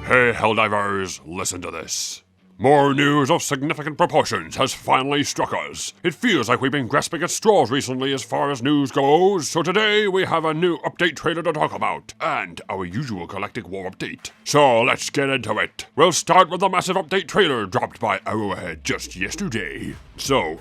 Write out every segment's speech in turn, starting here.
Hey Helldivers, listen to this. More news of significant proportions has finally struck us. It feels like we've been grasping at straws recently as far as news goes, so today we have a new update trailer to talk about, and our usual Galactic War update. So let's get into it. We'll start with the massive update trailer dropped by Arrowhead just yesterday. So,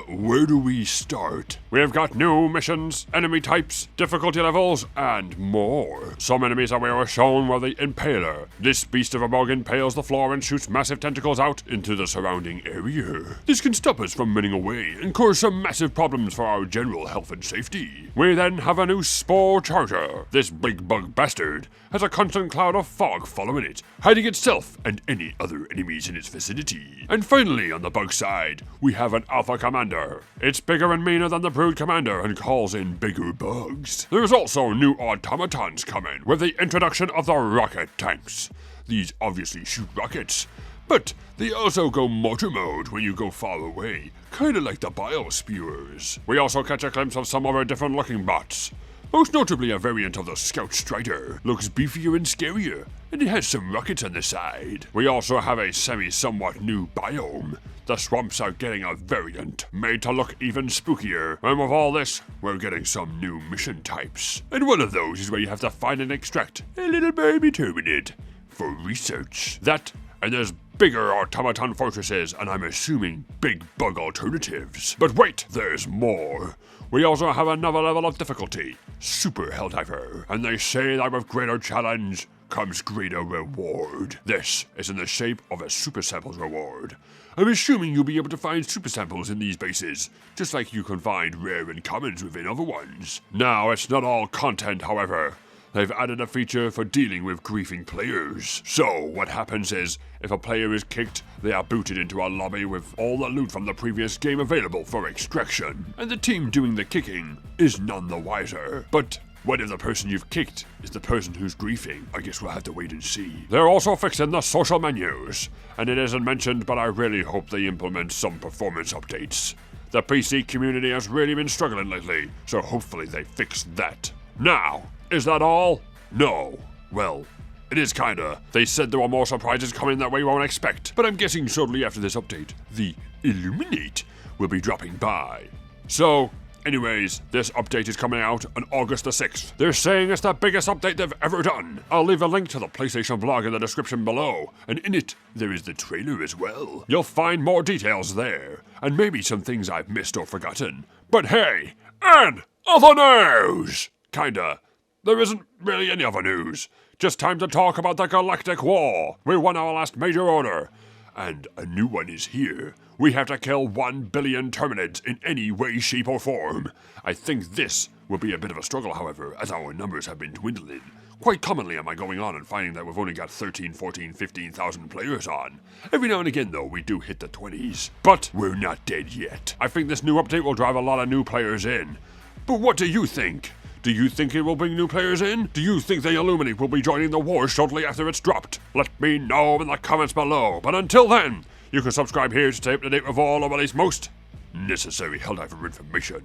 where do we start? We've got new missions, enemy types, difficulty levels, and more. Some enemies that we were shown were the Impaler. This beast of a bug impales the floor and shoots massive tentacles out into the surrounding area. This can stop us from running away and cause some massive problems for our general health and safety. We then have a new Spore Charger. This big bug bastard has a constant cloud of fog following it, hiding itself and any other enemies in its vicinity. And finally, on the bug side, we have an Alpha Commander. It's bigger and meaner than the Brood Commander and calls in bigger bugs. There's also new automatons coming with the introduction of the rocket tanks. These obviously shoot rockets, but they also go mortar mode when you go far away, kinda like the Biome. We also catch a glimpse of some other different looking bots. Most notably a variant of the Scout Strider. Looks beefier and scarier, and it has some rockets on the side. We also have a somewhat new Biome. The swamps are getting a variant, made to look even spookier. And with all this, we're getting some new mission types. And one of those is where you have to find and extract a little baby terminid for research. That, and there's bigger automaton fortresses, and I'm assuming big bug alternatives. But wait, there's more. We also have another level of difficulty, Super Helldiver, and they say that with greater challenge comes greater reward. This is in the shape of a super samples reward. I'm assuming you'll be able to find super samples in these bases, just like you can find rare and commons within other ones. Now, it's not all content, however. They've added a feature for dealing with griefing players. So, what happens is, if a player is kicked, they are booted into a lobby with all the loot from the previous game available for extraction. And the team doing the kicking is none the wiser. But what if the person you've kicked is the person who's griefing? I guess we'll have to wait and see. They're also fixing the social menus. And it isn't mentioned, but I really hope they implement some performance updates. The PC community has really been struggling lately, so hopefully they fix that. Now, is that all? No. Well, it is kinda. They said there were more surprises coming that we won't expect, but I'm guessing shortly after this update, the Illuminate will be dropping by. So, anyways, this update is coming out on August the 6th. They're saying it's the biggest update they've ever done. I'll leave a link to the PlayStation blog in the description below, and in it, there is the trailer as well. You'll find more details there, and maybe some things I've missed or forgotten. But hey, and other news! Kinda. There isn't really any other news. Just time to talk about the Galactic War. We won our last major order, and a new one is here. We have to kill 1 billion Terminids in any way, shape, or form. I think this will be a bit of a struggle, however, as our numbers have been dwindling. Quite commonly am I going on and finding that we've only got 13, 14, 15,000 players on. Every now and again, though, we do hit the 20s. But we're not dead yet. I think this new update will drive a lot of new players in. But what do you think? Do you think it will bring new players in? Do you think the Illuminate will be joining the war shortly after it's dropped? Let me know in the comments below. But until then, you can subscribe here to stay up to date with all of at least most necessary Helldiver information.